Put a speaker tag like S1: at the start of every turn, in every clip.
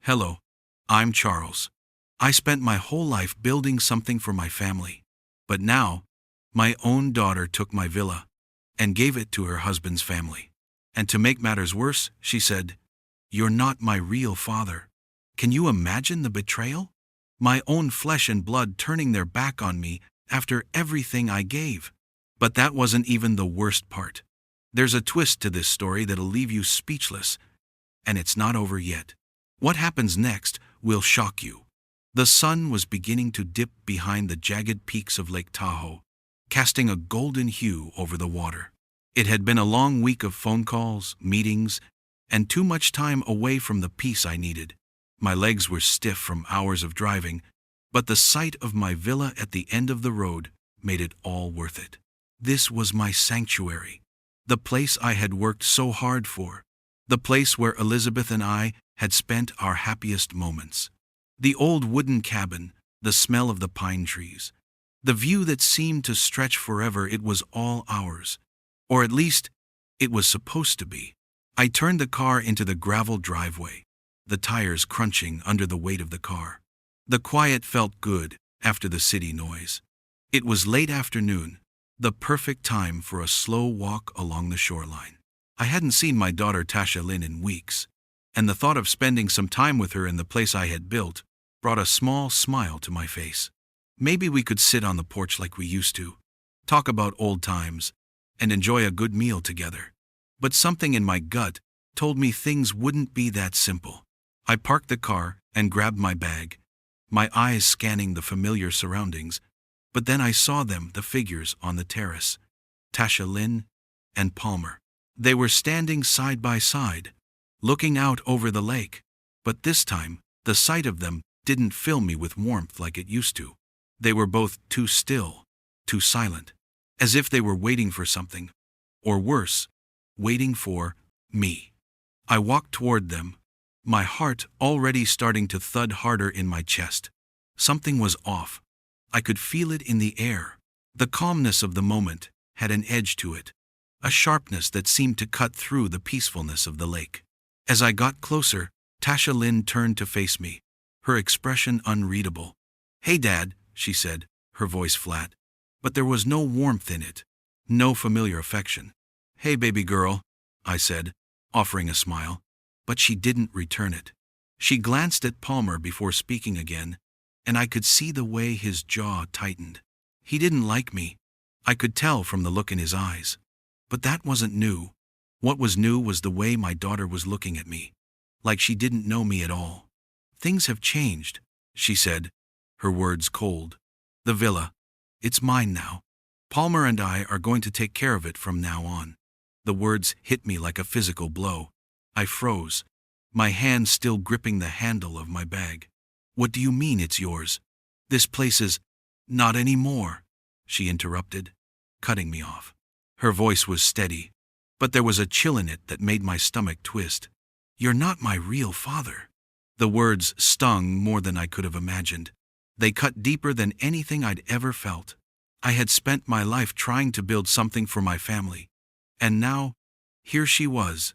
S1: Hello, I'm Charles. I spent my whole life building something for my family. But now, my own daughter took my villa and gave it to her husband's family. And to make matters worse, she said, "You're not my real father." Can you imagine the betrayal? My own flesh and blood turning their back on me after everything I gave. But that wasn't even the worst part. There's a twist to this story that'll leave you speechless, and it's not over yet. What happens next will shock you. The sun was beginning to dip behind the jagged peaks of Lake Tahoe, casting a golden hue over the water. It had been a long week of phone calls, meetings, and too much time away from the peace I needed. My legs were stiff from hours of driving, but the sight of my villa at the end of the road made it all worth it. This was my sanctuary, the place I had worked so hard for, the place where Elizabeth and I had spent our happiest moments. The old wooden cabin, the smell of the pine trees, the view that seemed to stretch forever, it was all ours. Or at least, it was supposed to be. I turned the car into the gravel driveway, the tires crunching under the weight of the car. The quiet felt good after the city noise. It was late afternoon, the perfect time for a slow walk along the shoreline. I hadn't seen my daughter Tasha Lynn in weeks, and the thought of spending some time with her in the place I had built brought a small smile to my face. Maybe we could sit on the porch like we used to, talk about old times, and enjoy a good meal together. But something in my gut told me things wouldn't be that simple. I parked the car and grabbed my bag, my eyes scanning the familiar surroundings, but then I saw them, the figures on the terrace, Tasha Lynn and Palmer. They were standing side by side, looking out over the lake, but this time, the sight of them didn't fill me with warmth like it used to. They were both too still, too silent, as if they were waiting for something, or worse, waiting for me. I walked toward them, my heart already starting to thud harder in my chest. Something was off. I could feel it in the air. The calmness of the moment had an edge to it, a sharpness that seemed to cut through the peacefulness of the lake. As I got closer, Tasha Lynn turned to face me, her expression unreadable. "Hey, Dad," she said, her voice flat, but there was no warmth in it, no familiar affection. "Hey, baby girl," I said, offering a smile, but she didn't return it. She glanced at Palmer before speaking again, and I could see the way his jaw tightened. He didn't like me. I could tell from the look in his eyes. But that wasn't new. What was new was the way my daughter was looking at me, like she didn't know me at all. "Things have changed," she said, her words cold. "The villa, it's mine now. Palmer and I are going to take care of it from now on." The words hit me like a physical blow. I froze, my hand still gripping the handle of my bag. "What do you mean it's yours? This place is—" "Not anymore," she interrupted, cutting me off. Her voice was steady, but there was a chill in it that made my stomach twist. "You're not my real father." The words stung more than I could have imagined. They cut deeper than anything I'd ever felt. I had spent my life trying to build something for my family, and now, here she was,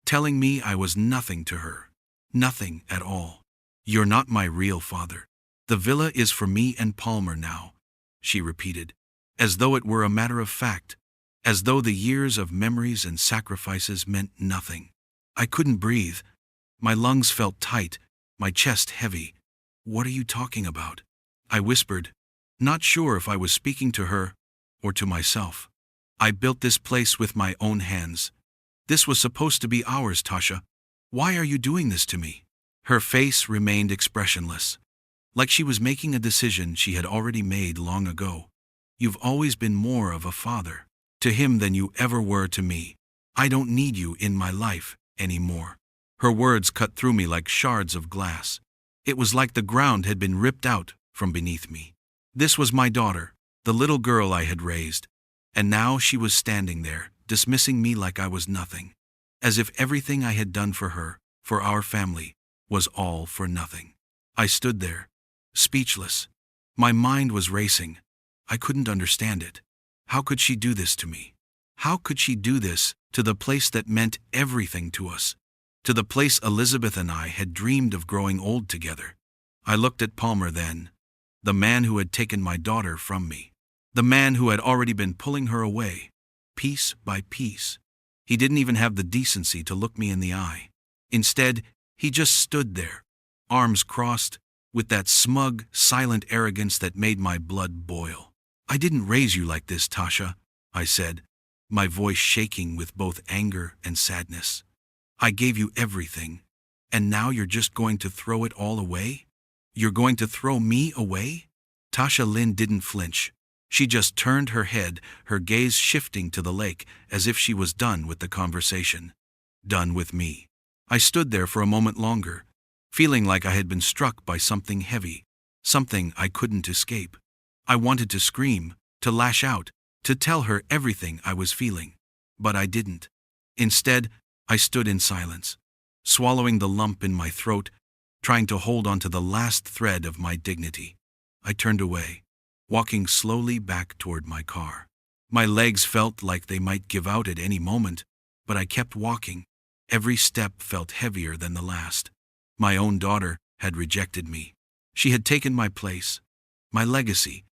S1: telling me I was nothing to her. Nothing at all. "You're not my real father. The villa is for me and Palmer now," she repeated, as though it were a matter of fact, as though the years of memories and sacrifices meant nothing. I couldn't breathe. My lungs felt tight, my chest heavy. "What are you talking about?" I whispered, not sure if I was speaking to her or to myself. "I built this place with my own hands. This was supposed to be ours, Tasha. Why are you doing this to me?" Her face remained expressionless, like she was making a decision she had already made long ago. "You've always been more of a father to him than you ever were to me. I don't need you in my life anymore." Her words cut through me like shards of glass. It was like the ground had been ripped out from beneath me. This was my daughter, the little girl I had raised, and now she was standing there, dismissing me like I was nothing, as if everything I had done for her, for our family, was all for nothing. I stood there, speechless. My mind was racing. I couldn't understand it. How could she do this to me? How could she do this to the place that meant everything to us? to the place Elizabeth and I had dreamed of growing old together. I looked at Palmer then, the man who had taken my daughter from me, the man who had already been pulling her away, piece by piece. He didn't even have the decency to look me in the eye. Instead, he just stood there, arms crossed, with that smug, silent arrogance that made my blood boil. "I didn't raise you like this, Tasha," I said, my voice shaking with both anger and sadness. "I gave you everything, and now you're just going to throw it all away? You're going to throw me away?" Tasha Lynn didn't flinch. She just turned her head, her gaze shifting to the lake, as if she was done with the conversation. Done with me. I stood there for a moment longer, feeling like I had been struck by something heavy, something I couldn't escape. I wanted to scream, to lash out, to tell her everything I was feeling. But I didn't. Instead, I stood in silence, swallowing the lump in my throat, trying to hold on to the last thread of my dignity. I turned away, walking slowly back toward my car. My legs felt like they might give out at any moment, but I kept walking. Every step felt heavier than the last. My own daughter had rejected me. She had taken my place, my legacy,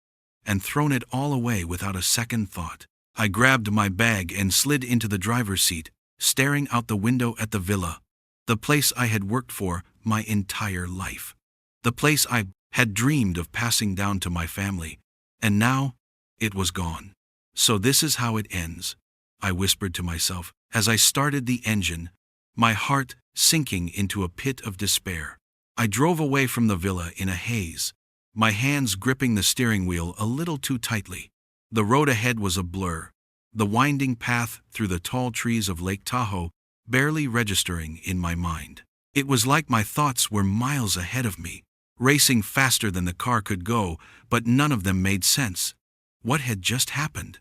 S1: and thrown it all away without a second thought. I grabbed my bag and slid into the driver's seat, staring out the window at the villa, the place I had worked for my entire life, the place I had dreamed of passing down to my family, and now it was gone. "So this is how it ends," I whispered to myself as I started the engine, my heart sinking into a pit of despair. I drove away from the villa in a haze, my hands gripping the steering wheel a little too tightly. The road ahead was a blur, the winding path through the tall trees of Lake Tahoe barely registering in my mind. It was like my thoughts were miles ahead of me, racing faster than the car could go, but none of them made sense. What had just happened?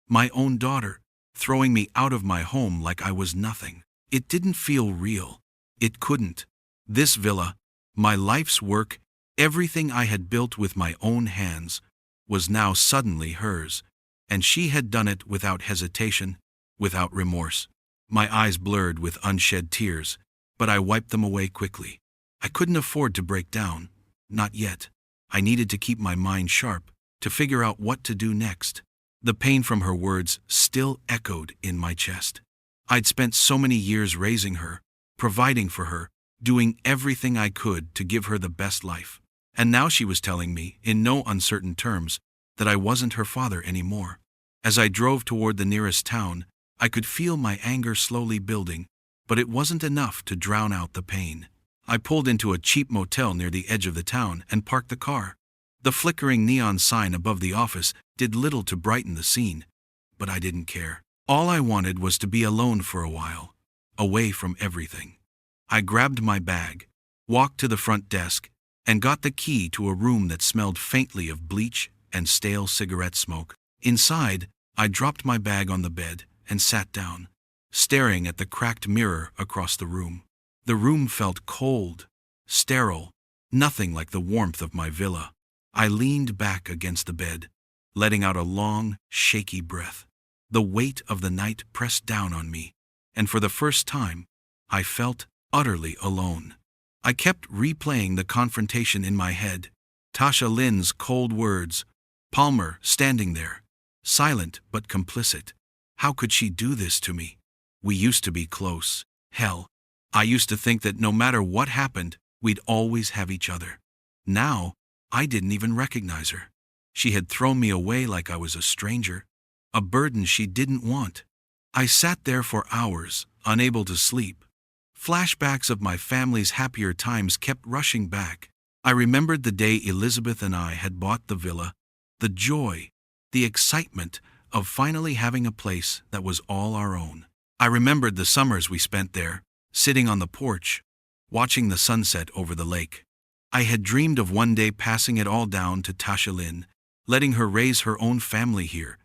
S1: My own daughter, throwing me out of my home like I was nothing. It didn't feel real. It couldn't. This villa, my life's work, everything I had built with my own hands, was now suddenly hers, and she had done it without hesitation, without remorse. My eyes blurred with unshed tears, but I wiped them away quickly. I couldn't afford to break down. Not yet. I needed to keep my mind sharp, to figure out what to do next. The pain from her words still echoed in my chest. I'd spent so many years raising her, providing for her, doing everything I could to give her the best life. And now she was telling me, in no uncertain terms, that I wasn't her father anymore. As I drove toward the nearest town, I could feel my anger slowly building, but it wasn't enough to drown out the pain. I pulled into a cheap motel near the edge of the town and parked the car. The flickering neon sign above the office did little to brighten the scene, but I didn't care. All I wanted was to be alone for a while, away from everything. I grabbed my bag, walked to the front desk, and got the key to a room that smelled faintly of bleach and stale cigarette smoke. Inside, I dropped my bag on the bed and sat down, staring at the cracked mirror across the room. The room felt cold, sterile, nothing like the warmth of my villa. I leaned back against the bed, letting out a long, shaky breath. The weight of the night pressed down on me, and for the first time, I felt utterly alone. I kept replaying the confrontation in my head. Tasha Lynn's cold words, Palmer standing there, silent but complicit. How could she do this to me? We used to be close. Hell, I used to think that no matter what happened, we'd always have each other. Now, I didn't even recognize her. She had thrown me away like I was a stranger, a burden she didn't want. I sat there for hours, unable to sleep. Flashbacks of my family's happier times kept rushing back. I remembered the day Elizabeth and I had bought the villa, the joy, the excitement of finally having a place that was all our own. I remembered the summers we spent there, sitting on the porch, watching the sunset over the lake. I had dreamed of one day passing it all down to Tasha Lynn, letting her raise her own family here,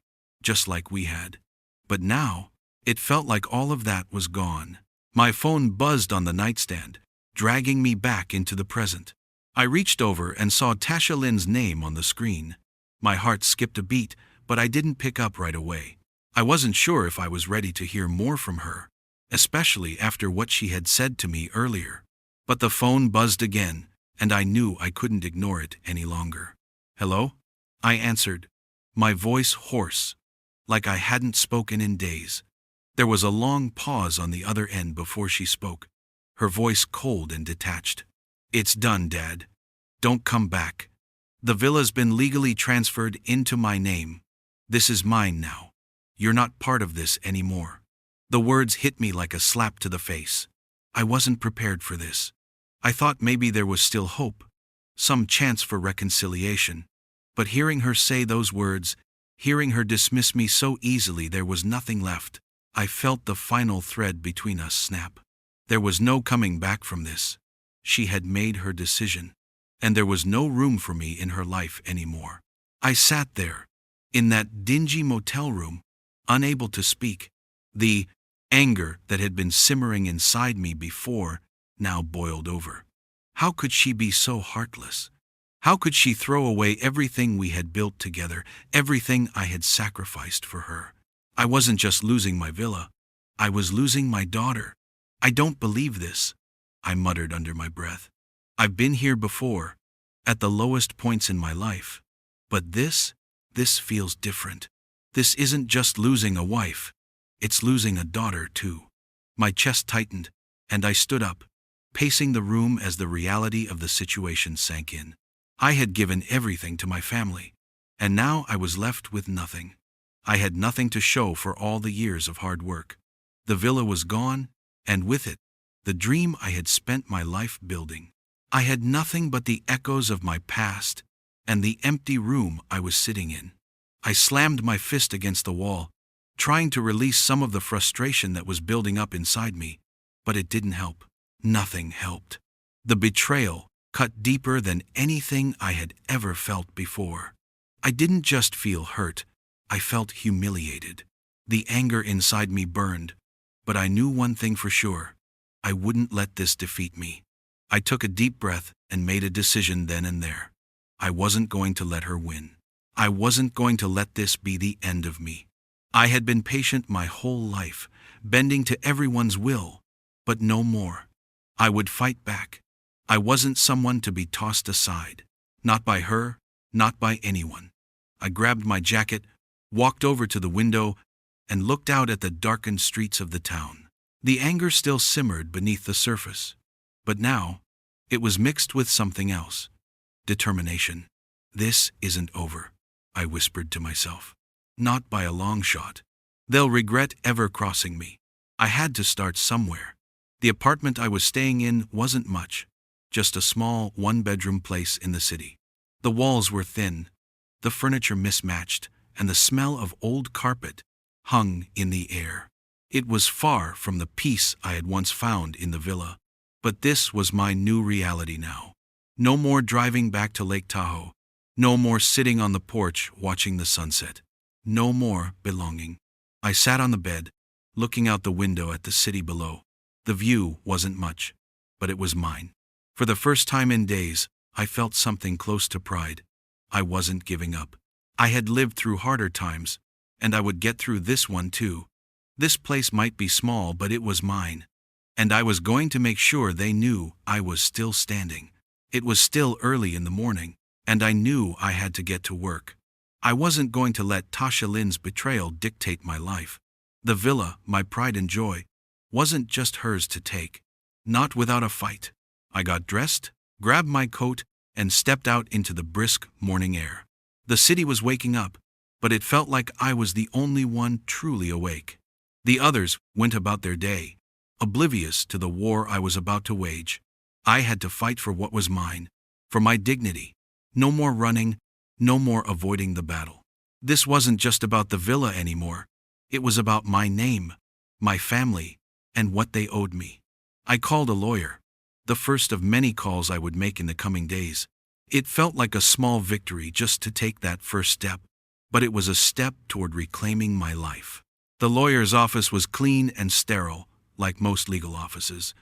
S1: just like we had. But now, it felt like all of that was gone. My phone buzzed on the nightstand, dragging me back into the present. I reached over and saw Tasha Lynn's name on the screen. My heart skipped a beat, but I didn't pick up right away. I wasn't sure if I was ready to hear more from her. especially after what she had said to me earlier. But the phone buzzed again, and I knew I couldn't ignore it any longer. "Hello?" I answered, my voice hoarse, like I hadn't spoken in days. There was a long pause on the other end before she spoke, her voice cold and detached. "It's done, Dad. Don't come back. The villa's been legally transferred into my name. This is mine now. You're not part of this anymore." The words hit me like a slap to the face. I wasn't prepared for this. I thought maybe there was still hope, some chance for reconciliation. But hearing her say those words, hearing her dismiss me so easily, there was nothing left. I felt the final thread between us snap. There was no coming back from this. She had made her decision, and there was no room for me in her life anymore. I sat there, in that dingy motel room, unable to speak. The anger that had been simmering inside me before now boiled over. How could she be so heartless? How could she throw away everything we had built together, everything I had sacrificed for her? I wasn't just losing my villa, I was losing my daughter. "I don't believe this," I muttered under my breath. "I've been here before, at the lowest points in my life. But this feels different. This isn't just losing a wife, it's losing a daughter too." My chest tightened, and I stood up, pacing the room as the reality of the situation sank in. I had given everything to my family, and now I was left with nothing. I had nothing to show for all the years of hard work. The villa was gone, and with it, the dream I had spent my life building. I had nothing but the echoes of my past and the empty room I was sitting in. I slammed my fist against the wall, trying to release some of the frustration that was building up inside me, but it didn't help. Nothing helped. The betrayal cut deeper than anything I had ever felt before. I didn't just feel hurt, I felt humiliated. The anger inside me burned, but I knew one thing for sure: I wouldn't let this defeat me. I took a deep breath and made a decision then and there. I wasn't going to let her win. I wasn't going to let this be the end of me. I had been patient my whole life, bending to everyone's will, but no more. I would fight back. I wasn't someone to be tossed aside. Not by her, not by anyone. I grabbed my jacket, walked over to the window, and looked out at the darkened streets of the town. The anger still simmered beneath the surface, but now it was mixed with something else: determination. "This isn't over," I whispered to myself. "Not by a long shot. They'll regret ever crossing me." I had to start somewhere. The apartment I was staying in wasn't much, just a small one-bedroom place in the city. The walls were thin, the furniture mismatched, and the smell of old carpet hung in the air. It was far from the peace I had once found in the villa, but this was my new reality now. No more driving back to Lake Tahoe. No more sitting on the porch watching the sunset. No more belonging. I sat on the bed, looking out the window at the city below. The view wasn't much, but it was mine. For the first time in days, I felt something close to pride. I wasn't giving up. I had lived through harder times, and I would get through this one too. This place might be small, but it was mine. And I was going to make sure they knew I was still standing. It was still early in the morning, and I knew I had to get to work. I wasn't going to let Tasha Lynn's betrayal dictate my life. The villa, my pride and joy, wasn't just hers to take. Not without a fight. I got dressed, grabbed my coat, and stepped out into the brisk morning air. The city was waking up, but it felt like I was the only one truly awake. The others went about their day, oblivious to the war I was about to wage. I had to fight for what was mine, for my dignity. No more running, no more avoiding the battle. This wasn't just about the villa anymore. It was about my name, my family, and what they owed me. I called a lawyer, the first of many calls I would make in the coming days. It felt like a small victory just to take that first step, but it was a step toward reclaiming my life. The lawyer's office was clean and sterile, like most legal offices,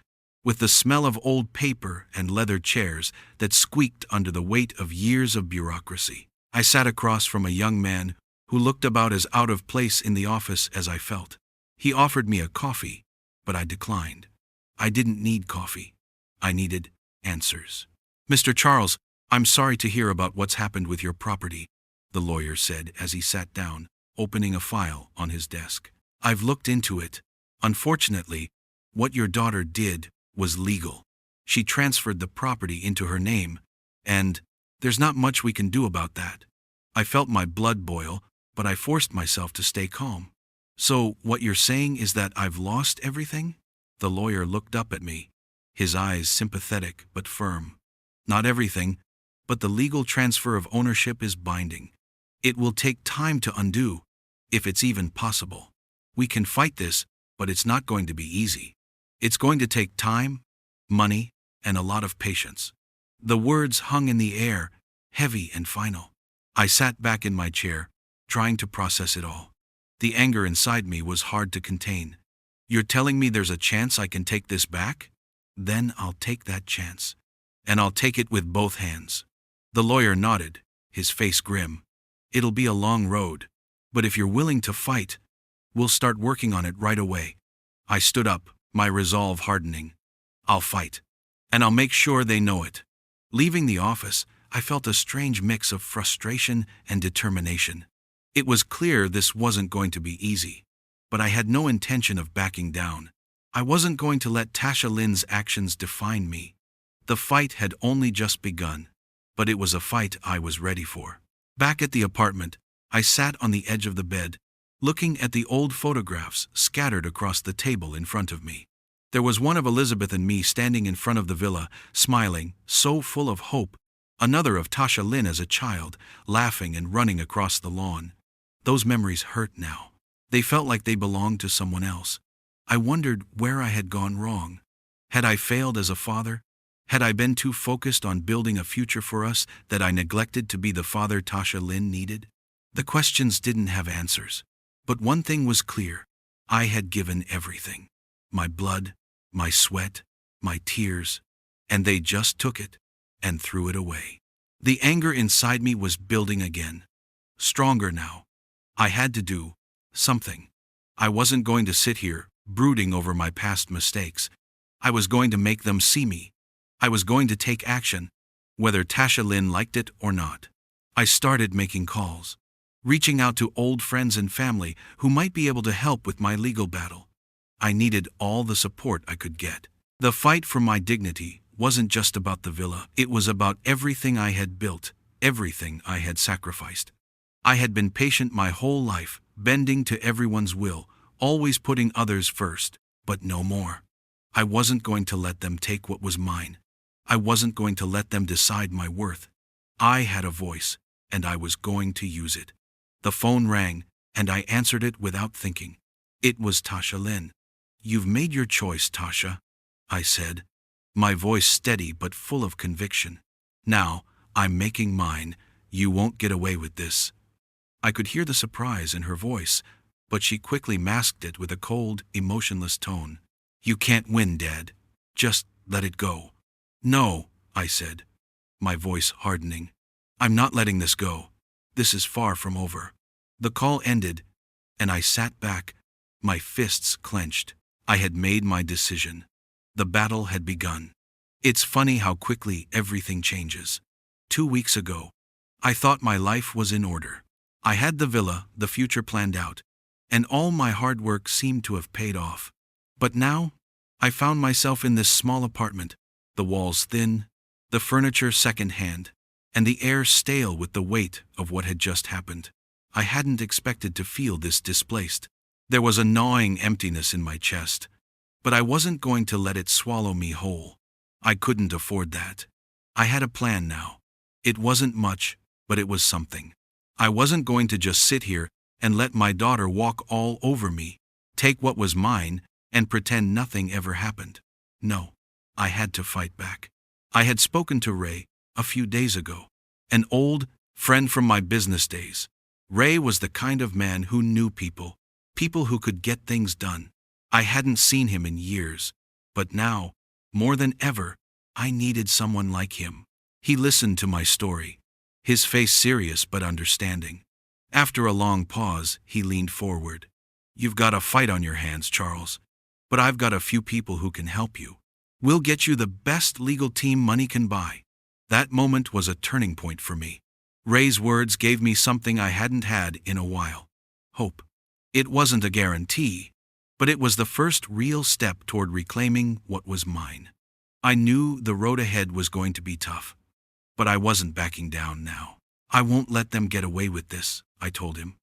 S1: with the smell of old paper and leather chairs that squeaked under the weight of years of bureaucracy. I sat across from a young man who looked about as out of place in the office as I felt. He offered me a coffee, but I declined. I didn't need coffee. I needed answers. "Mr. Charles, I'm sorry to hear about what's happened with your property," the lawyer said as he sat down, opening a file on his desk. "I've looked into it. Unfortunately, what your daughter did was legal. She transferred the property into her name, and there's not much we can do about that." I felt my blood boil, but I forced myself to stay calm. "So, what you're saying is that I've lost everything?" The lawyer looked up at me, his eyes sympathetic but firm. "Not everything, but the legal transfer of ownership is binding. It will take time to undo, if it's even possible. We can fight this, but it's not going to be easy. It's going to take time, money, and a lot of patience." The words hung in the air, heavy and final. I sat back in my chair, trying to process it all. The anger inside me was hard to contain. "You're telling me there's a chance I can take this back? Then I'll take that chance. And I'll take it with both hands." The lawyer nodded, his face grim. "It'll be a long road, but if you're willing to fight, we'll start working on it right away." I stood up, my resolve hardening. "I'll fight. And I'll make sure they know it." Leaving the office, I felt a strange mix of frustration and determination. It was clear this wasn't going to be easy, but I had no intention of backing down. I wasn't going to let Tasha Lynn's actions define me. The fight had only just begun, but it was a fight I was ready for. Back at the apartment, I sat on the edge of the bed, looking at the old photographs scattered across the table in front of me. There was one of Elizabeth and me standing in front of the villa, smiling, so full of hope. Another of Tasha Lynn as a child, laughing and running across the lawn. Those memories hurt now. They felt like they belonged to someone else. I wondered where I had gone wrong. Had I failed as a father? Had I been too focused on building a future for us that I neglected to be the father Tasha Lynn needed? The questions didn't have answers. But one thing was clear. I had given everything. My blood, my sweat, my tears, and they just took it and threw it away. The anger inside me was building again. Stronger now. I had to do something. I wasn't going to sit here, brooding over my past mistakes. I was going to make them see me. I was going to take action, whether Tasha Lynn liked it or not. I started making calls, reaching out to old friends and family who might be able to help with my legal battle. I needed all the support I could get. The fight for my dignity wasn't just about the villa. It was about everything I had built, everything I had sacrificed. I had been patient my whole life, bending to everyone's will, always putting others first, but no more. I wasn't going to let them take what was mine. I wasn't going to let them decide my worth. I had a voice, and I was going to use it. The phone rang, and I answered it without thinking. It was Tasha Lynn. "You've made your choice, Tasha," I said, my voice steady but full of conviction. "Now, I'm making mine. You won't get away with this." I could hear the surprise in her voice, but she quickly masked it with a cold, emotionless tone. "You can't win, Dad. Just let it go." "No," I said, my voice hardening. "I'm not letting this go. This is far from over." The call ended, and I sat back, my fists clenched. I had made my decision. The battle had begun. It's funny how quickly everything changes. 2 weeks ago, I thought my life was in order. I had the villa, the future planned out, and all my hard work seemed to have paid off. But now, I found myself in this small apartment, the walls thin, the furniture second-hand, and the air stale with the weight of what had just happened. I hadn't expected to feel this displaced. There was a gnawing emptiness in my chest, but I wasn't going to let it swallow me whole. I couldn't afford that. I had a plan now. It wasn't much, but it was something. I wasn't going to just sit here and let my daughter walk all over me, take what was mine, and pretend nothing ever happened. No, I had to fight back. I had spoken to Ray a few days ago, an old friend from my business days. Ray was the kind of man who knew people who could get things done. I hadn't seen him in years, but now, more than ever, I needed someone like him. He listened to my story, his face serious but understanding. After a long pause, he leaned forward. "You've got a fight on your hands, Charles. but I've got a few people who can help you. We'll get you the best legal team money can buy." That moment was a turning point for me. Ray's words gave me something I hadn't had in a while: hope. It wasn't a guarantee, but it was the first real step toward reclaiming what was mine. I knew the road ahead was going to be tough, but I wasn't backing down now. "I won't let them get away with this," I told him,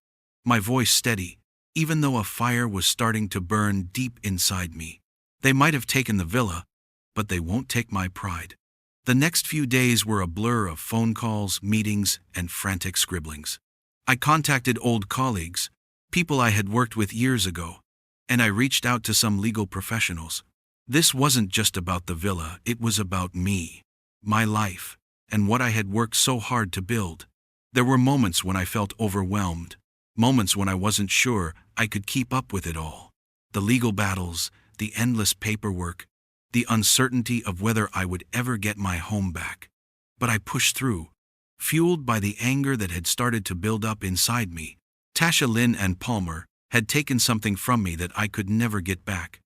S1: my voice steady, even though a fire was starting to burn deep inside me. "They might have taken the villa, but they won't take my pride." The next few days were a blur of phone calls, meetings, and frantic scribblings. I contacted old colleagues, people I had worked with years ago, and I reached out to some legal professionals. This wasn't just about the villa, it was about me, my life, and what I had worked so hard to build. There were moments when I felt overwhelmed, moments when I wasn't sure I could keep up with it all. The legal battles, the endless paperwork, the uncertainty of whether I would ever get my home back. But I pushed through, fueled by the anger that had started to build up inside me. Tasha Lynn and Palmer had taken something from me that I could never get back,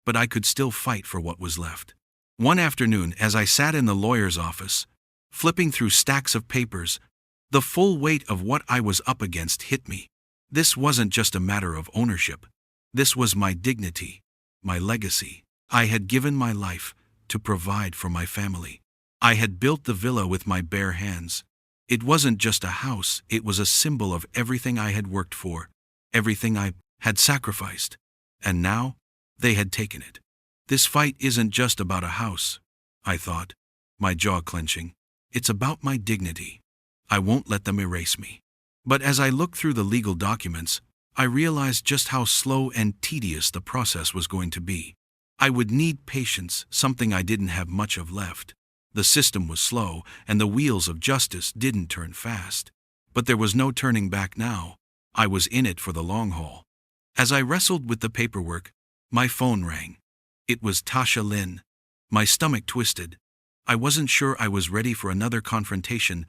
S1: but I could still fight for what was left. One afternoon, as I sat in the lawyer's office, flipping through stacks of papers, the full weight of what I was up against hit me. This wasn't just a matter of ownership. This was my dignity, my legacy. I had given my life to provide for my family. I had built the villa with my bare hands. It wasn't just a house, it was a symbol of everything I had worked for, everything I had sacrificed. And now, they had taken it. This fight isn't just about a house, I thought, my jaw clenching. It's about my dignity. I won't let them erase me. But as I looked through the legal documents, I realized just how slow and tedious the process was going to be. I would need patience, something I didn't have much of left. The system was slow, and the wheels of justice didn't turn fast. But there was no turning back now. I was in it for the long haul. As I wrestled with the paperwork, my phone rang. It was Tasha Lynn. My stomach twisted. I wasn't sure I was ready for another confrontation,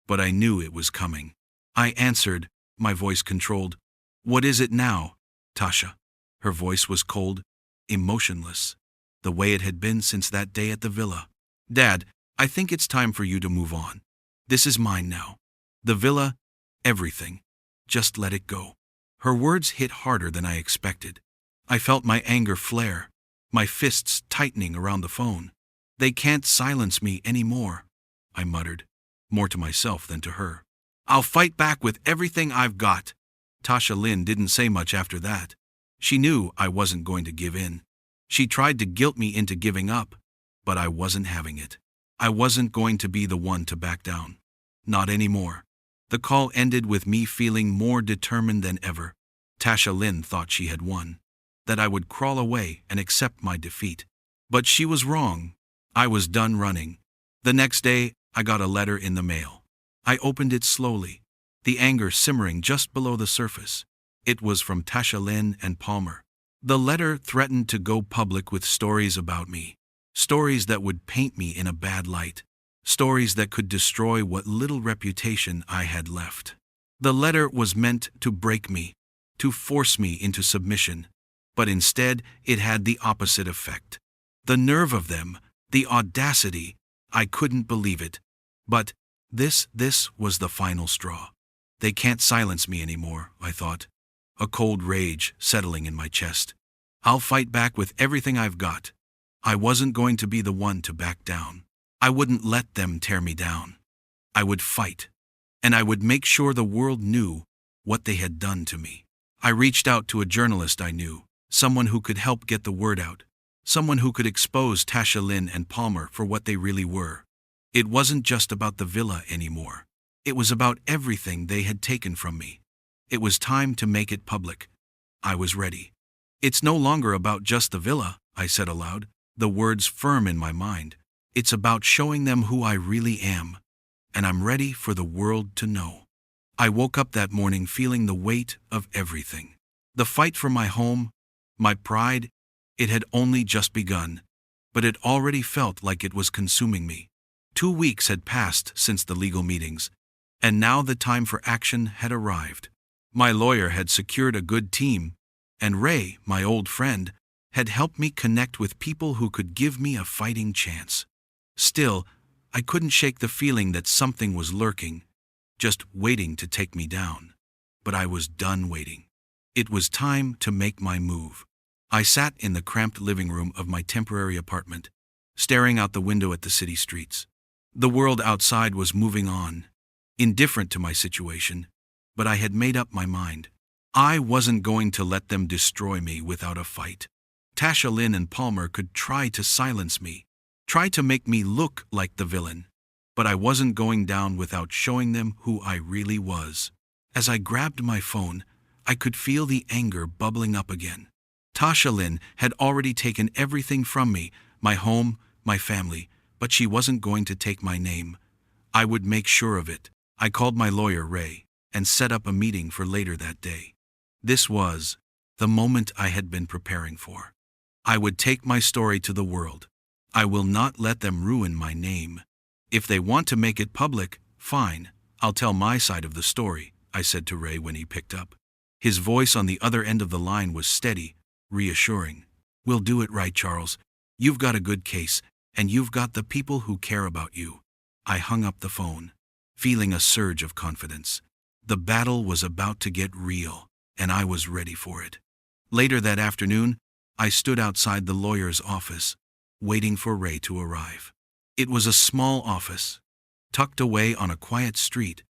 S1: but I knew it was coming. I answered, my voice controlled. "What is it now, Tasha?" Her voice was cold, emotionless, the way it had been since that day at the villa. "Dad, I think it's time for you to move on. This is mine now. The villa, everything. Just let it go." Her words hit harder than I expected. I felt my anger flare, my fists tightening around the phone. "They can't silence me anymore," I muttered, more to myself than to her. "I'll fight back with everything I've got." Tasha Lynn didn't say much after that. She knew I wasn't going to give in. She tried to guilt me into giving up, but I wasn't having it. I wasn't going to be the one to back down. Not anymore. The call ended with me feeling more determined than ever. Tasha Lynn thought she had won, that I would crawl away and accept my defeat. But she was wrong. I was done running. The next day, I got a letter in the mail. I opened it slowly, the anger simmering just below the surface. It was from Tasha Lynn and Palmer. The letter threatened to go public with stories about me, stories that would paint me in a bad light, stories that could destroy what little reputation I had left. The letter was meant to break me, to force me into submission, but instead it had the opposite effect. The nerve of them, the audacity, I couldn't believe it. But this was the final straw. They can't silence me anymore, I thought, a cold rage settling in my chest. I'll fight back with everything I've got. I wasn't going to be the one to back down. I wouldn't let them tear me down. I would fight, and I would make sure the world knew what they had done to me. I reached out to a journalist I knew, someone who could help get the word out, someone who could expose Tasha Lynn and Palmer for what they really were. It wasn't just about the villa anymore. It was about everything they had taken from me. It was time to make it public. I was ready. "It's no longer about just the villa," I said aloud, the words firm in my mind. "It's about showing them who I really am, and I'm ready for the world to know." I woke up that morning feeling the weight of everything. The fight for my home, my pride, it had only just begun, but it already felt like it was consuming me. 2 weeks had passed since the legal meetings, and now the time for action had arrived. My lawyer had secured a good team, and Ray, my old friend, had helped me connect with people who could give me a fighting chance. Still, I couldn't shake the feeling that something was lurking, just waiting to take me down. But I was done waiting. It was time to make my move. I sat in the cramped living room of my temporary apartment, staring out the window at the city streets. The world outside was moving on, indifferent to my situation, but I had made up my mind. I wasn't going to let them destroy me without a fight. Tasha Lynn and Palmer could try to silence me, try to make me look like the villain, but I wasn't going down without showing them who I really was. As I grabbed my phone, I could feel the anger bubbling up again. Tasha Lynn had already taken everything from me, my home, my family, but she wasn't going to take my name. I would make sure of it. I called my lawyer, Ray, and set up a meeting for later that day. This was the moment I had been preparing for. I would take my story to the world. I will not let them ruin my name. If they want to make it public, fine, I'll tell my side of the story, I said to Ray when he picked up. His voice on the other end of the line was steady, reassuring. We'll do it right, Charles. You've got a good case, and you've got the people who care about you. I hung up the phone, feeling a surge of confidence. The battle was about to get real, and I was ready for it. Later that afternoon, I stood outside the lawyer's office, waiting for Ray to arrive. It was a small office, tucked away on a quiet street,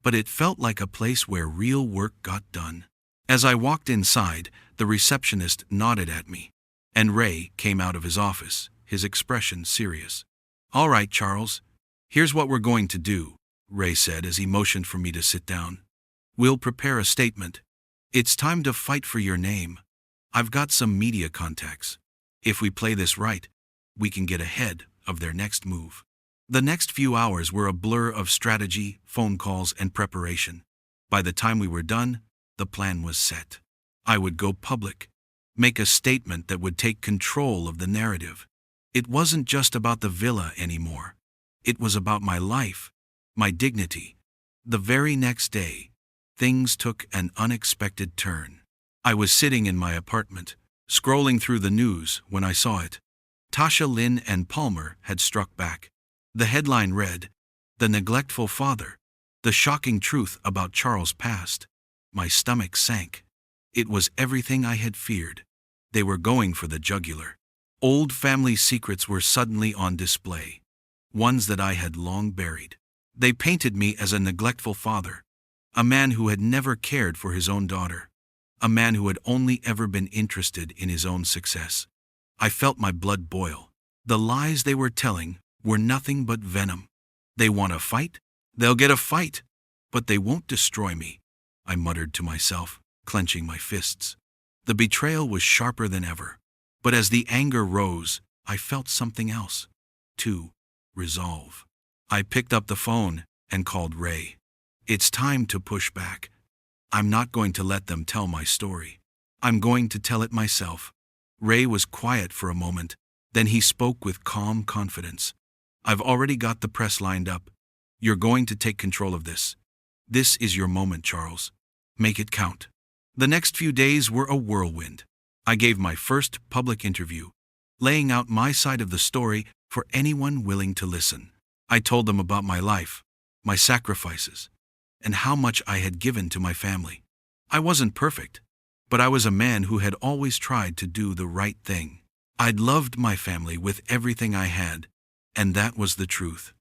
S1: but it felt like a place where real work got done. As I walked inside, the receptionist nodded at me, and Ray came out of his office, his expression serious. All right, Charles, here's what we're going to do, Ray said as he motioned for me to sit down. We'll prepare a statement. It's time to fight for your name. I've got some media contacts. If we play this right, we can get ahead of their next move. The next few hours were a blur of strategy, phone calls, and preparation. By the time we were done, the plan was set. I would go public, make a statement that would take control of the narrative. It wasn't just about the villa anymore. It was about my life, my dignity. The very next day, things took an unexpected turn. I was sitting in my apartment, scrolling through the news when I saw it. Tasha Lynn and Palmer had struck back. The headline read, "The Neglectful Father, the Shocking Truth About Charles' Past." My stomach sank. It was everything I had feared. They were going for the jugular. Old family secrets were suddenly on display, ones that I had long buried. They painted me as a neglectful father, a man who had never cared for his own daughter, a man who had only ever been interested in his own success. I felt my blood boil. The lies they were telling were nothing but venom. They want a fight? They'll get a fight, but they won't destroy me, I muttered to myself, clenching my fists. The betrayal was sharper than ever, but as the anger rose, I felt something else. Resolve. I picked up the phone and called Ray. It's time to push back. I'm not going to let them tell my story. I'm going to tell it myself. Ray was quiet for a moment, then he spoke with calm confidence. I've already got the press lined up. You're going to take control of this. This is your moment, Charles. Make it count. The next few days were a whirlwind. I gave my first public interview, laying out my side of the story for anyone willing to listen. I told them about my life, my sacrifices, and how much I had given to my family. I wasn't perfect, but I was a man who had always tried to do the right thing. I'd loved my family with everything I had, and that was the truth.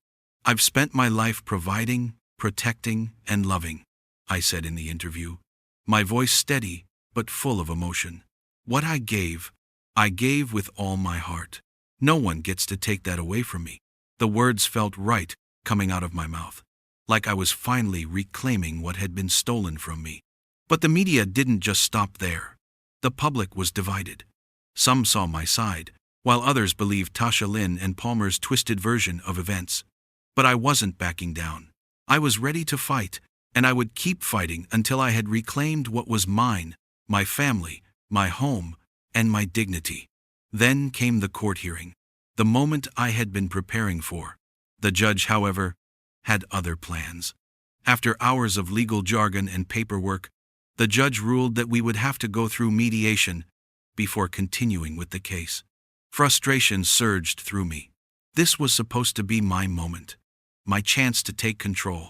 S1: I've spent my life providing, protecting, and loving, I said in the interview, my voice steady but full of emotion. What I gave with all my heart. No one gets to take that away from me. The words felt right coming out of my mouth, like I was finally reclaiming what had been stolen from me. But the media didn't just stop there. The public was divided. Some saw my side, while others believed Tasha Lynn and Palmer's twisted version of events. But I wasn't backing down. I was ready to fight, and I would keep fighting until I had reclaimed what was mine, my family, my home, and my dignity. Then came the court hearing, the moment I had been preparing for. The judge, however, had other plans. After hours of legal jargon and paperwork, the judge ruled that we would have to go through mediation before continuing with the case. Frustration surged through me. This was supposed to be my moment, my chance to take control.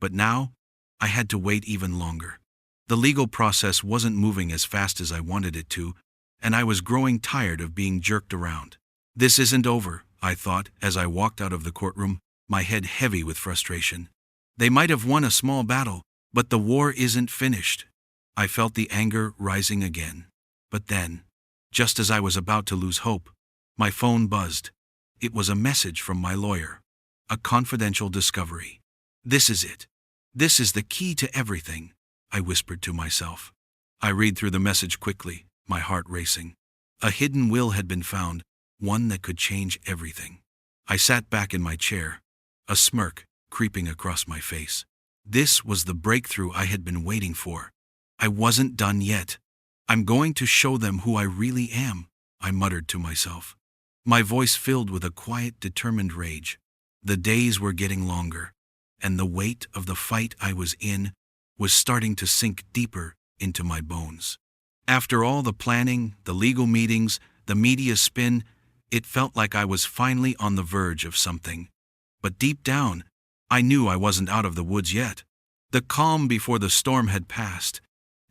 S1: But now, I had to wait even longer. The legal process wasn't moving as fast as I wanted it to, and I was growing tired of being jerked around. This isn't over, I thought, as I walked out of the courtroom, my head heavy with frustration. They might have won a small battle, but the war isn't finished. I felt the anger rising again. But then, just as I was about to lose hope, my phone buzzed. It was a message from my lawyer. A confidential discovery. This is it. This is the key to everything, I whispered to myself. I read through the message quickly, my heart racing. A hidden will had been found, one that could change everything. I sat back in my chair, a smirk creeping across my face. This was the breakthrough I had been waiting for. I wasn't done yet. I'm going to show them who I really am, I muttered to myself. My voice filled with a quiet, determined rage. The days were getting longer, and the weight of the fight I was in was starting to sink deeper into my bones. After all the planning, the legal meetings, the media spin, it felt like I was finally on the verge of something. But deep down, I knew I wasn't out of the woods yet. The calm before the storm had passed,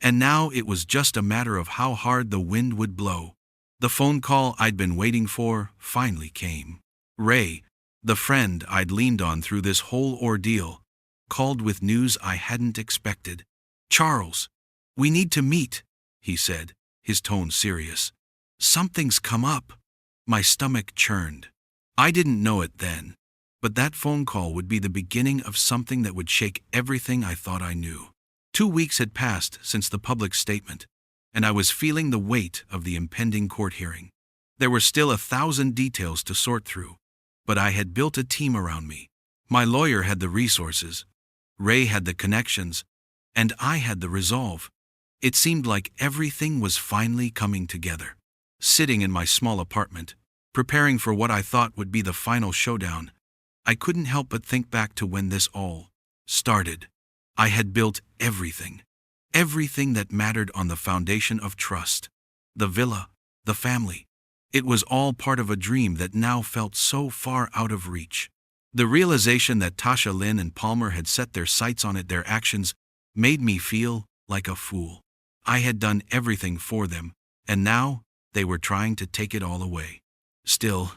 S1: and now it was just a matter of how hard the wind would blow. The phone call I'd been waiting for finally came. Ray, the friend I'd leaned on through this whole ordeal, called with news I hadn't expected. "Charles, we need to meet," he said, his tone serious. "Something's come up." My stomach churned. I didn't know it then, but that phone call would be the beginning of something that would shake everything I thought I knew. 2 weeks had passed since the public statement, and I was feeling the weight of the impending court hearing. There were still 1,000 details to sort through, but I had built a team around me. My lawyer had the resources, Ray had the connections, and I had the resolve. It seemed like everything was finally coming together. Sitting in my small apartment, preparing for what I thought would be the final showdown, I couldn't help but think back to when this all started. I had built everything that mattered on the foundation of trust. The villa, the family. It was all part of a dream that now felt so far out of reach. The realization that Tasha Lynn and Palmer had set their sights on it, their actions, made me feel like a fool. I had done everything for them, and now they were trying to take it all away. Still,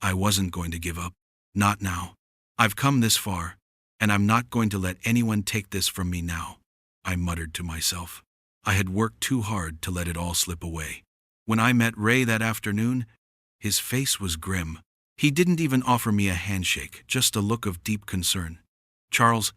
S1: I wasn't going to give up. Not now. I've come this far, and I'm not going to let anyone take this from me now, I muttered to myself. I had worked too hard to let it all slip away. When I met Ray that afternoon, his face was grim. He didn't even offer me a handshake, just a look of deep concern. "Charles,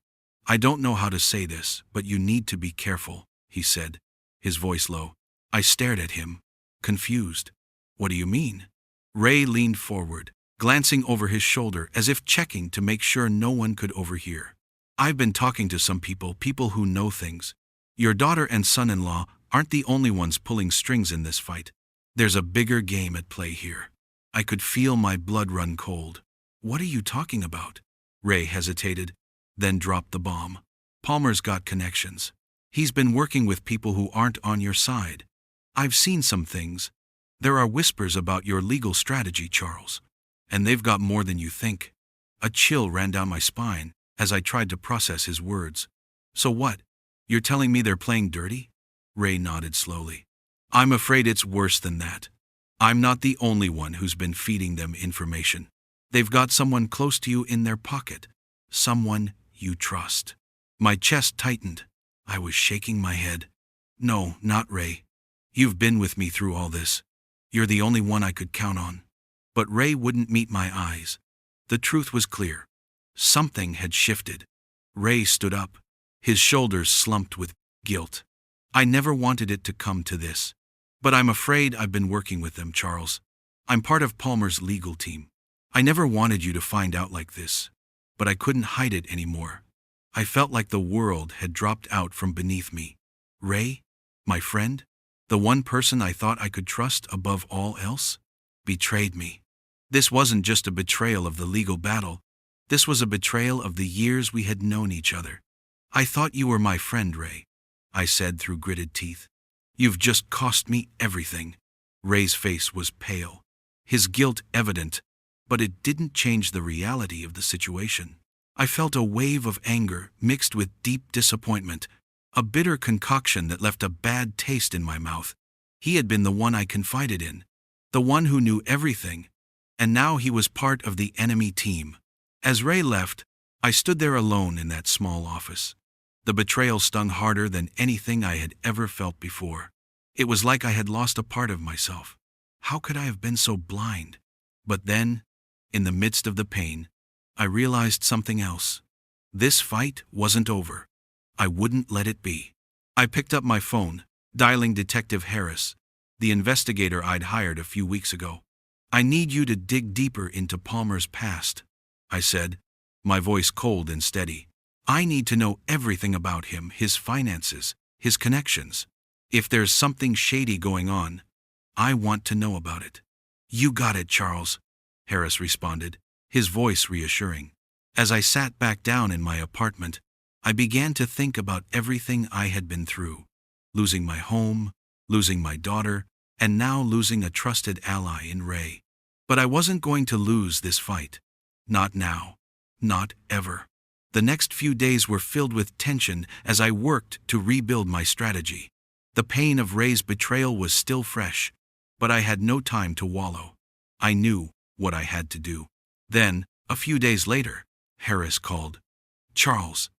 S1: I don't know how to say this, but you need to be careful," he said, his voice low. I stared at him, confused. "What do you mean?" Ray leaned forward, glancing over his shoulder as if checking to make sure no one could overhear. "I've been talking to some people who know things. Your daughter and son-in-law aren't the only ones pulling strings in this fight. There's a bigger game at play here." I could feel my blood run cold. "What are you talking about?" Ray hesitated, then dropped the bomb. "Palmer's got connections. He's been working with people who aren't on your side. I've seen some things. There are whispers about your legal strategy, Charles. And they've got more than you think." A chill ran down my spine as I tried to process his words. "So what? You're telling me they're playing dirty?" Ray nodded slowly. "I'm afraid it's worse than that. I'm not the only one who's been feeding them information. They've got someone close to you in their pocket. Someone you trust." My chest tightened. I was shaking my head. "No, not Ray. You've been with me through all this. You're the only one I could count on." But Ray wouldn't meet my eyes. The truth was clear. Something had shifted. Ray stood up, his shoulders slumped with guilt. "I never wanted it to come to this. But I'm afraid I've been working with them, Charles. I'm part of Palmer's legal team. I never wanted you to find out like this, but I couldn't hide it anymore. I felt like the world had dropped out from beneath me. Ray, my friend, the one person I thought I could trust above all else, betrayed me. This wasn't just a betrayal of the legal battle. This was a betrayal of the years we had known each other. I thought you were my friend, Ray," I said through gritted teeth. "You've just cost me everything." Ray's face was pale, his guilt evident, but it didn't change the reality of the situation. I felt a wave of anger mixed with deep disappointment, a bitter concoction that left a bad taste in my mouth. He had been the one I confided in, the one who knew everything, and now he was part of the enemy team. As Ray left, I stood there alone in that small office. The betrayal stung harder than anything I had ever felt before. It was like I had lost a part of myself. How could I have been so blind? But then, in the midst of the pain, I realized something else. This fight wasn't over. I wouldn't let it be. I picked up my phone, dialing Detective Harris, the investigator I'd hired a few weeks ago. "I need you to dig deeper into Palmer's past," I said, my voice cold and steady. "I need to know everything about him, his finances, his connections. If there's something shady going on, I want to know about it." "You got it, Charles," Harris responded, his voice reassuring. As I sat back down in my apartment, I began to think about everything I had been through. Losing my home, losing my daughter, and now losing a trusted ally in Ray. But I wasn't going to lose this fight. Not now. Not ever. The next few days were filled with tension as I worked to rebuild my strategy. The pain of Ray's betrayal was still fresh, but I had no time to wallow. I knew what I had to do. Then, a few days later, Harris called. "Charles,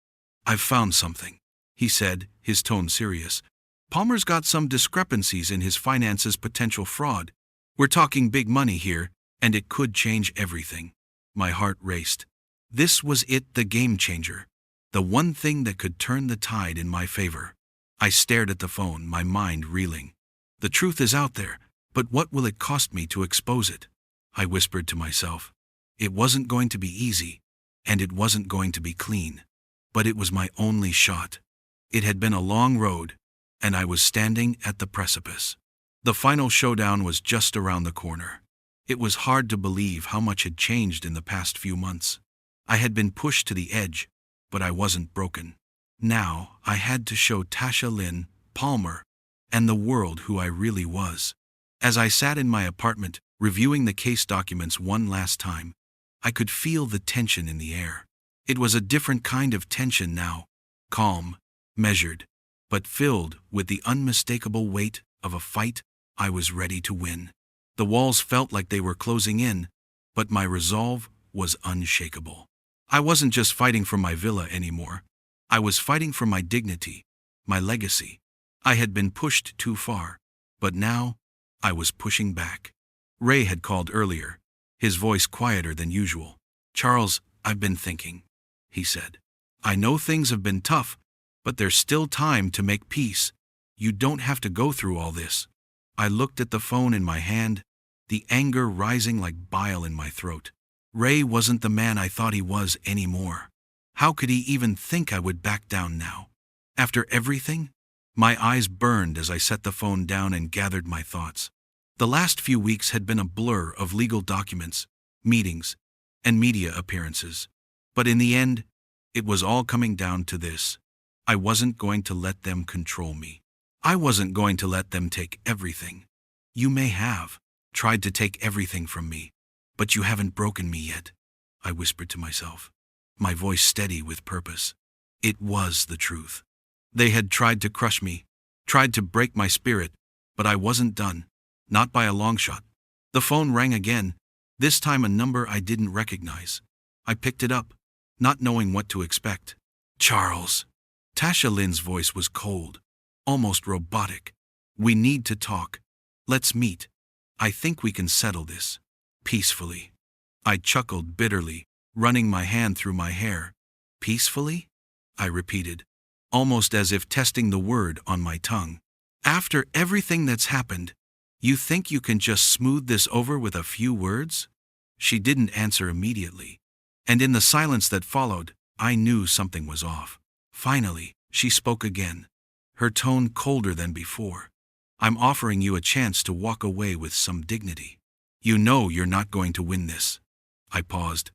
S1: I've found something," he said, his tone serious. "Palmer's got some discrepancies in his finances, potential fraud. We're talking big money here, and it could change everything." My heart raced. This was it, the game changer. The one thing that could turn the tide in my favor. I stared at the phone, my mind reeling. "The truth is out there, but what will it cost me to expose it?" I whispered to myself. It wasn't going to be easy, and it wasn't going to be clean. But it was my only shot. It had been a long road, and I was standing at the precipice. The final showdown was just around the corner. It was hard to believe how much had changed in the past few months. I had been pushed to the edge, but I wasn't broken. Now I had to show Tasha Lynn, Palmer, and the world who I really was. As I sat in my apartment, reviewing the case documents one last time, I could feel the tension in the air. It was a different kind of tension now, calm, measured, but filled with the unmistakable weight of a fight I was ready to win. The walls felt like they were closing in, but my resolve was unshakable. I wasn't just fighting for my villa anymore. I was fighting for my dignity, my legacy. I had been pushed too far, but now I was pushing back. Ray had called earlier, his voice quieter than usual. "Charles, I've been thinking," he said. "I know things have been tough, but there's still time to make peace. You don't have to go through all this." I looked at the phone in my hand, the anger rising like bile in my throat. Ray wasn't the man I thought he was anymore. How could he even think I would back down now? After everything? My eyes burned as I set the phone down and gathered my thoughts. The last few weeks had been a blur of legal documents, meetings, and media appearances. But in the end, it was all coming down to this. I wasn't going to let them control me. I wasn't going to let them take everything. "You may have tried to take everything from me, but you haven't broken me yet," I whispered to myself, my voice steady with purpose. It was the truth. They had tried to crush me, tried to break my spirit, but I wasn't done. Not by a long shot. The phone rang again, this time a number I didn't recognize. I picked it up, not knowing what to expect. "Charles." Tasha Lynn's voice was cold, almost robotic. "We need to talk. Let's meet. I think we can settle this peacefully." I chuckled bitterly, running my hand through my hair. "Peacefully?" I repeated, almost as if testing the word on my tongue. "After everything that's happened, you think you can just smooth this over with a few words?" She didn't answer immediately, and in the silence that followed, I knew something was off. Finally, she spoke again, her tone colder than before. "I'm offering you a chance to walk away with some dignity. You know you're not going to win this." I paused,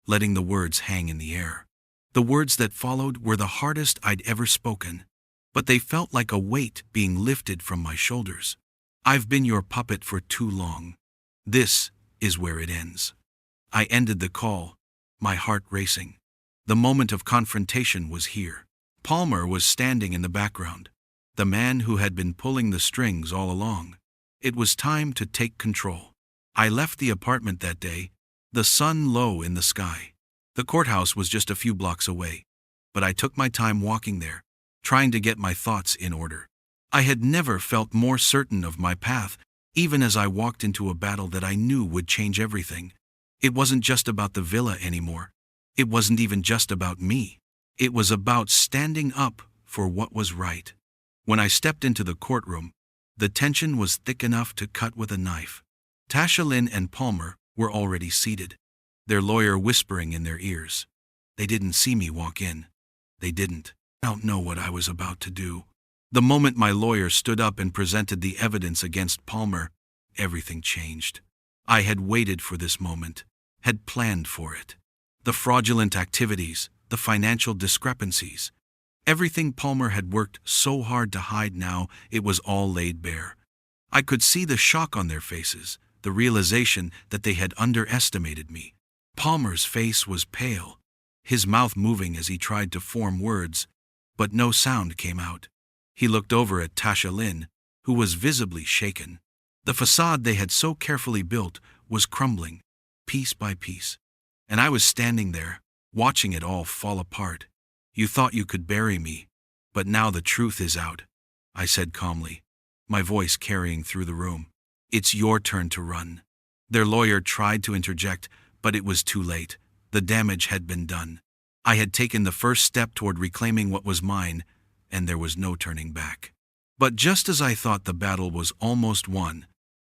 S1: letting the words hang in the air. The words that followed were the hardest I'd ever spoken, but they felt like a weight being lifted from my shoulders. I've been your puppet for too long. This is where it ends." I ended the call, my heart racing. The moment of confrontation was here. Palmer was standing in the background, the man who had been pulling the strings all along. It was time to take control. I left the apartment that day, the sun low in the sky. The courthouse was just a few blocks away, but I took my time walking there, trying to get my thoughts in order. I had never felt more certain of my path, even as I walked into a battle that I knew would change everything. It wasn't just about the villa anymore. It wasn't even just about me. It was about standing up for what was right. When I stepped into the courtroom, the tension was thick enough to cut with a knife. Tasha Lynn and Palmer were already seated, their lawyer whispering in their ears. They didn't see me walk in. They didn't know what I was about to do. The moment my lawyer stood up and presented the evidence against Palmer, everything changed. I had waited for this moment, had planned for it. The fraudulent activities, the financial discrepancies, everything Palmer had worked so hard to hide, now it was all laid bare. I could see the shock on their faces, the realization that they had underestimated me. Palmer's face was pale, his mouth moving as he tried to form words, but no sound came out. He looked over at Tasha Lynn, who was visibly shaken. The facade they had so carefully built was crumbling, piece by piece. And I was standing there, watching it all fall apart. "You thought you could bury me, but now the truth is out," I said calmly, my voice carrying through the room. "It's your turn to run." Their lawyer tried to interject, but it was too late. The damage had been done. I had taken the first step toward reclaiming what was mine, and there was no turning back. But just as I thought the battle was almost won,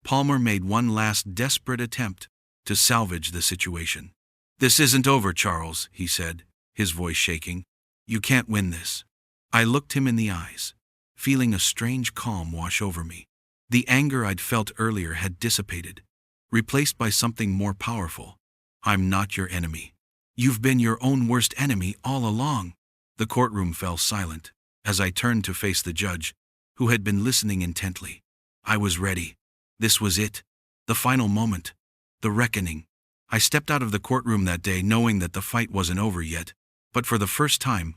S1: Palmer made one last desperate attempt to salvage the situation. "This isn't over, Charles," he said, his voice shaking. "You can't win this." I looked him in the eyes, feeling a strange calm wash over me. The anger I'd felt earlier had dissipated, replaced by something more powerful. "I'm not your enemy. You've been your own worst enemy all along." The courtroom fell silent as I turned to face the judge, who had been listening intently. I was ready. This was it. The final moment. The reckoning. I stepped out of the courtroom that day knowing that the fight wasn't over yet, but for the first time,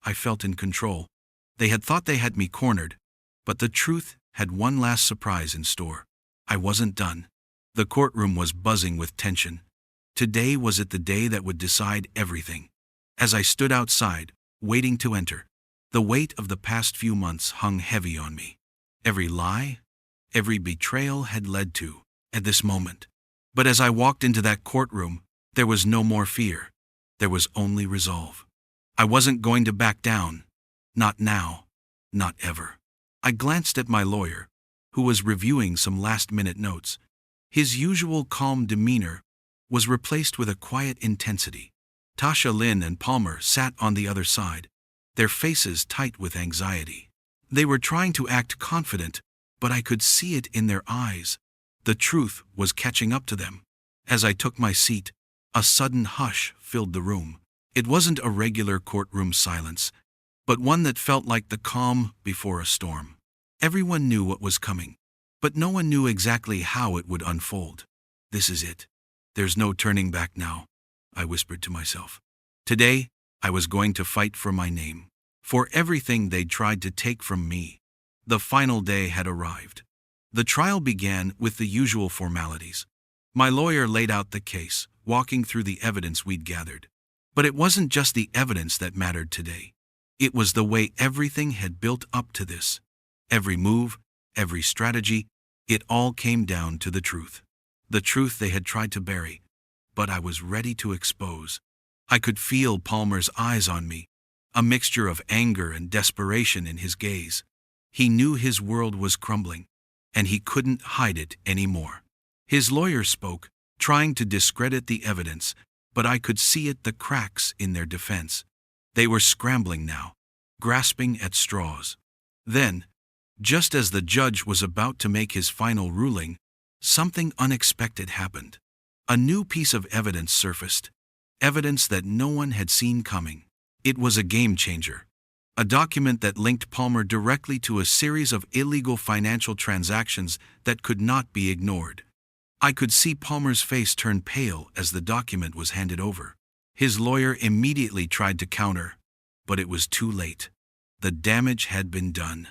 S1: I felt in control. They had thought they had me cornered, but the truth had one last surprise in store. I wasn't done. The courtroom was buzzing with tension. Today was it the day that would decide everything. As I stood outside, waiting to enter, the weight of the past few months hung heavy on me. Every lie, every betrayal had led to, at this moment. But as I walked into that courtroom, there was no more fear. There was only resolve. I wasn't going to back down. Not now. Not ever. I glanced at my lawyer, who was reviewing some last-minute notes. His usual calm demeanor was replaced with a quiet intensity. Tasha Lynn and Palmer sat on the other side, their faces tight with anxiety. They were trying to act confident, but I could see it in their eyes. The truth was catching up to them. As I took my seat, a sudden hush filled the room. It wasn't a regular courtroom silence, but one that felt like the calm before a storm. Everyone knew what was coming, but no one knew exactly how it would unfold. "This is it. There's no turning back now," I whispered to myself. Today, I was going to fight for my name, for everything they'd tried to take from me. The final day had arrived. The trial began with the usual formalities. My lawyer laid out the case, walking through the evidence we'd gathered. But it wasn't just the evidence that mattered today. It was the way everything had built up to this. Every move, every strategy, it all came down to the truth. The truth they had tried to bury, but I was ready to expose. I could feel Palmer's eyes on me, a mixture of anger and desperation in his gaze. He knew his world was crumbling, and he couldn't hide it anymore. His lawyer spoke, trying to discredit the evidence, but I could see the cracks in their defense. They were scrambling now, grasping at straws. Then, just as the judge was about to make his final ruling, something unexpected happened. A new piece of evidence surfaced, evidence that no one had seen coming. It was a game changer. A document that linked Palmer directly to a series of illegal financial transactions that could not be ignored. I could see Palmer's face turn pale as the document was handed over. His lawyer immediately tried to counter, but it was too late. The damage had been done.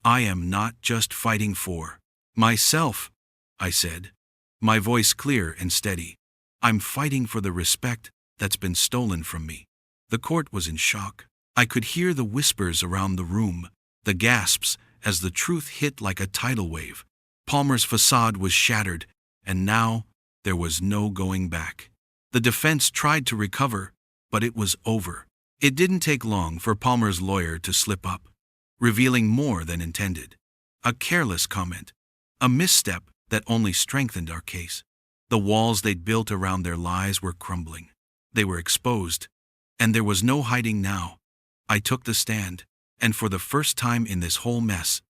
S1: I am not just fighting for myself, I said, my voice clear and steady. I'm fighting for the respect that's been stolen from me. The court was in shock. I could hear the whispers around the room, the gasps as the truth hit like a tidal wave. Palmer's facade was shattered, and now there was no going back. The defense tried to recover, but it was over. It didn't take long for Palmer's lawyer to slip up, revealing more than intended. A careless comment, a misstep that only strengthened our case. The walls they'd built around their lies were crumbling. They were exposed, and there was no hiding now. I took the stand, and for the first time in this whole mess,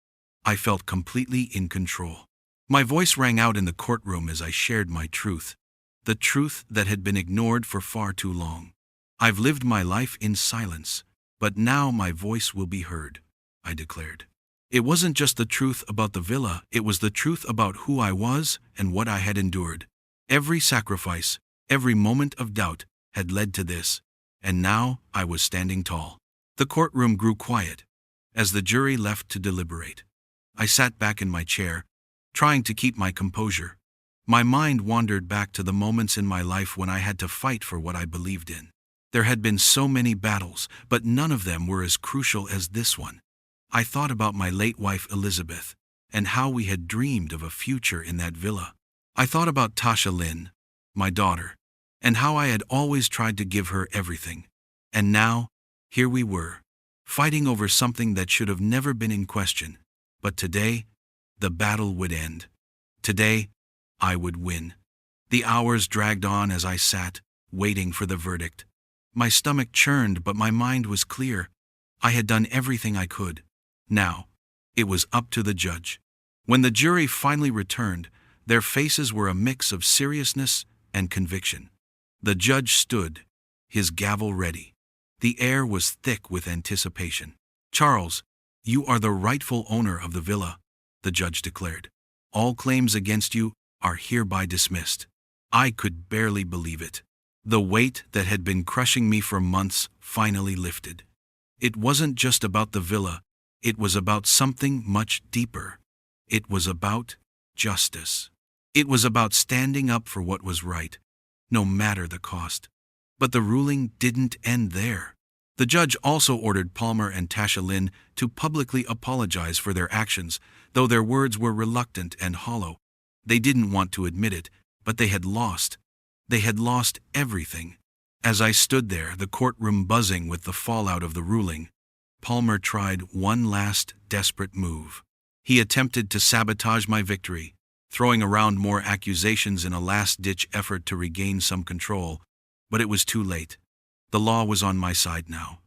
S1: I felt completely in control. My voice rang out in the courtroom as I shared my truth, the truth that had been ignored for far too long. I've lived my life in silence, but now my voice will be heard, I declared. It wasn't just the truth about the villa, it was the truth about who I was and what I had endured. Every sacrifice, every moment of doubt had led to this, and now I was standing tall. The courtroom grew quiet as the jury left to deliberate. I sat back in my chair, trying to keep my composure. My mind wandered back to the moments in my life when I had to fight for what I believed in. There had been so many battles, but none of them were as crucial as this one. I thought about my late wife Elizabeth, and how we had dreamed of a future in that villa. I thought about Tasha Lynn, my daughter, and how I had always tried to give her everything. And now, here we were, fighting over something that should have never been in question. But today, the battle would end. Today, I would win. The hours dragged on as I sat, waiting for the verdict. My stomach churned, but my mind was clear. I had done everything I could. Now, it was up to the judge. When the jury finally returned, their faces were a mix of seriousness and conviction. The judge stood, his gavel ready. The air was thick with anticipation. "Charles, you are the rightful owner of the villa," the judge declared. "All claims against you are hereby dismissed." I could barely believe it. The weight that had been crushing me for months finally lifted. It wasn't just about the villa, it was about something much deeper. It was about justice. It was about standing up for what was right, no matter the cost. But the ruling didn't end there. The judge also ordered Palmer and Tasha Lynn to publicly apologize for their actions, though their words were reluctant and hollow. They didn't want to admit it, but they had lost. They had lost everything. As I stood there, the courtroom buzzing with the fallout of the ruling, Palmer tried one last desperate move. He attempted to sabotage my victory, throwing around more accusations in a last-ditch effort to regain some control, but it was too late. The law was on my side now.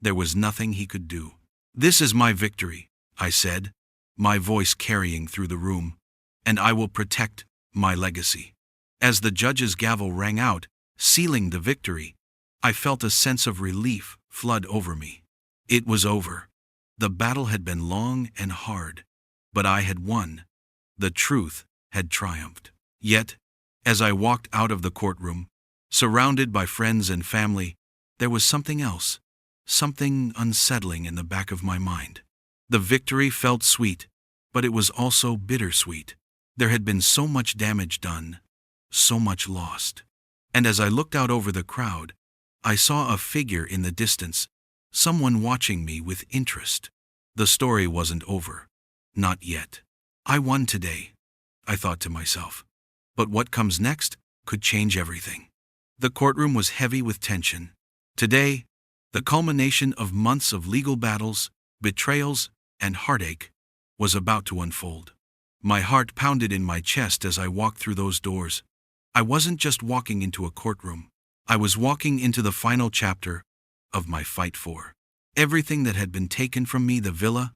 S1: There was nothing he could do. "This is my victory," I said, my voice carrying through the room, "and I will protect my legacy." As the judge's gavel rang out, sealing the victory, I felt a sense of relief flood over me. It was over. The battle had been long and hard, but I had won. The truth had triumphed. Yet, as I walked out of the courtroom, surrounded by friends and family, there was something else, something unsettling in the back of my mind. The victory felt sweet, but it was also bittersweet. There had been so much damage done, so much lost. And as I looked out over the crowd, I saw a figure in the distance, someone watching me with interest. The story wasn't over. Not yet. I won today, I thought to myself. But what comes next could change everything. The courtroom was heavy with tension. Today, the culmination of months of legal battles, betrayals, and heartache was about to unfold. My heart pounded in my chest as I walked through those doors. I wasn't just walking into a courtroom. I was walking into the final chapter of my fight for everything that had been taken from me: the villa,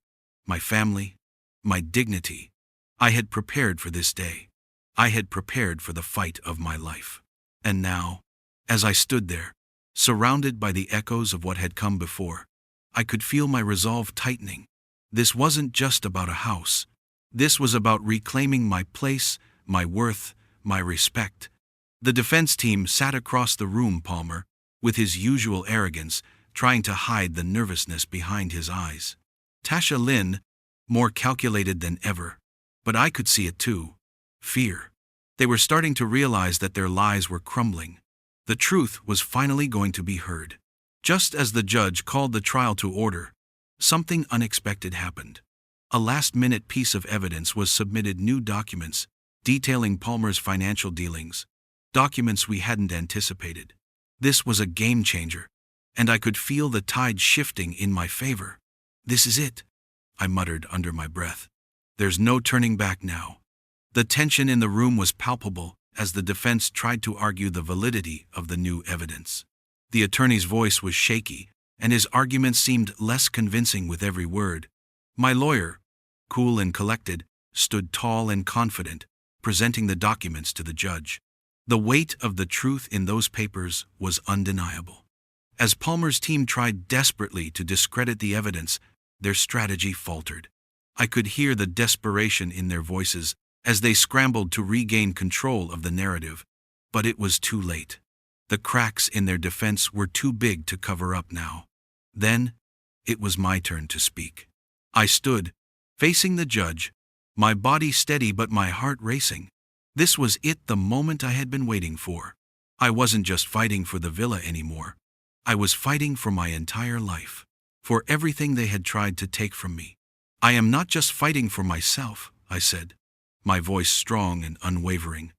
S1: my family, my dignity. I had prepared for this day. I had prepared for the fight of my life. And now, as I stood there, surrounded by the echoes of what had come before, I could feel my resolve tightening. This wasn't just about a house. This was about reclaiming my place, my worth, my respect. The defense team sat across the room, Palmer, with his usual arrogance, trying to hide the nervousness behind his eyes. Tasha Lynn, more calculated than ever. But I could see it too. Fear. They were starting to realize that their lies were crumbling. The truth was finally going to be heard. Just as the judge called the trial to order, something unexpected happened. A last-minute piece of evidence was submitted: new documents detailing Palmer's financial dealings, documents we hadn't anticipated. This was a game-changer, and I could feel the tide shifting in my favor. "This is it," I muttered under my breath. "There's no turning back now." The tension in the room was palpable as the defense tried to argue the validity of the new evidence. The attorney's voice was shaky, and his arguments seemed less convincing with every word. My lawyer, cool and collected, stood tall and confident, presenting the documents to the judge. The weight of the truth in those papers was undeniable. As Palmer's team tried desperately to discredit the evidence, their strategy faltered. I could hear the desperation in their voices as they scrambled to regain control of the narrative, but it was too late. The cracks in their defense were too big to cover up now. Then, it was my turn to speak. I stood, facing the judge, my body steady but my heart racing. This was it, the moment I had been waiting for. I wasn't just fighting for the villa anymore. I was fighting for my entire life, for everything they had tried to take from me. "I am not just fighting for myself," I said, my voice strong and unwavering.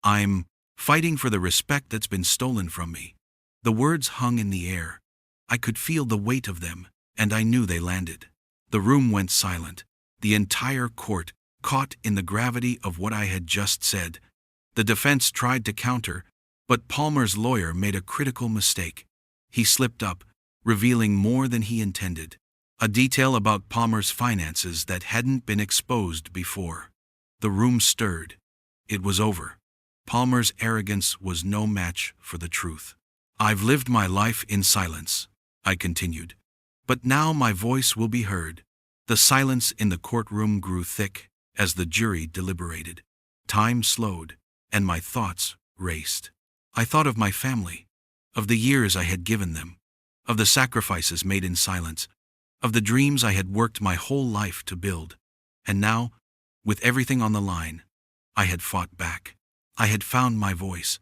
S1: "I'm fighting for the respect that's been stolen from me." The words hung in the air. I could feel the weight of them, and I knew they landed. The room went silent, the entire court caught in the gravity of what I had just said. The defense tried to counter, but Palmer's lawyer made a critical mistake. He slipped up, revealing more than he intended. A detail about Palmer's finances that hadn't been exposed before. The room stirred. It was over. Palmer's arrogance was no match for the truth. "I've lived my life in silence," I continued. "But now my voice will be heard." The silence in the courtroom grew thick as the jury deliberated. Time slowed, and my thoughts raced. I thought of my family, of the years I had given them, of the sacrifices made in silence, of the dreams I had worked my whole life to build. And now, with everything on the line, I had fought back. I had found my voice.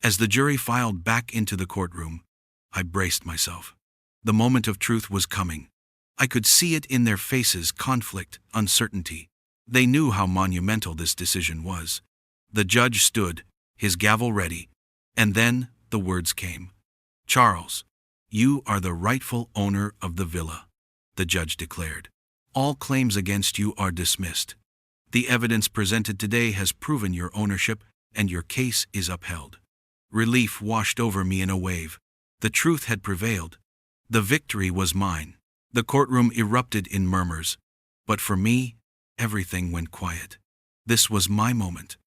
S1: As the jury filed back into the courtroom, I braced myself. The moment of truth was coming. I could see it in their faces: conflict, uncertainty. They knew how monumental this decision was. The judge stood, his gavel ready, and then the words came. "Charles, you are the rightful owner of the villa," the judge declared. "All claims against you are dismissed. The evidence presented today has proven your ownership, and your case is upheld." Relief washed over me in a wave. The truth had prevailed. The victory was mine. The courtroom erupted in murmurs. But for me, everything went quiet. This was my moment.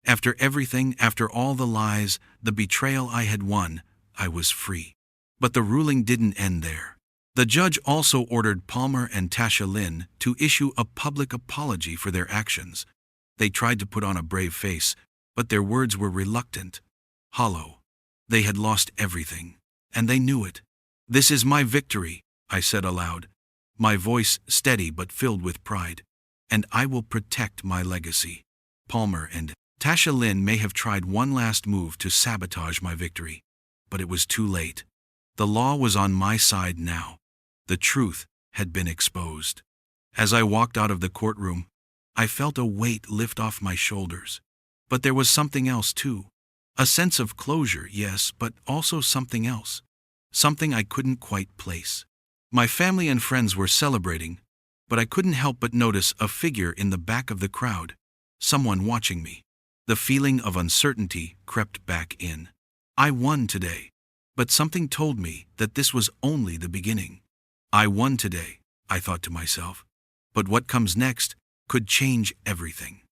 S1: After everything, after all the lies, the betrayal I had won, I was free. But the ruling didn't end there. The judge also ordered Palmer and Tasha Lynn to issue a public apology for their actions. They tried to put on a brave face, but their words were reluctant, hollow. They had lost everything, and they knew it. "This is my victory," I said aloud, my voice steady but filled with pride. "And I will protect my legacy." Palmer and Tasha Lynn may have tried one last move to sabotage my victory, but it was too late. The law was on my side now. The truth had been exposed. As I walked out of the courtroom, I felt a weight lift off my shoulders. But there was something else too. A sense of closure, yes, but also something else. Something I couldn't quite place. My family and friends were celebrating, but I couldn't help but notice a figure in the back of the crowd, someone watching me. The feeling of uncertainty crept back in. I won today, but something told me that this was only the beginning. I won today, I thought to myself, but what comes next could change everything.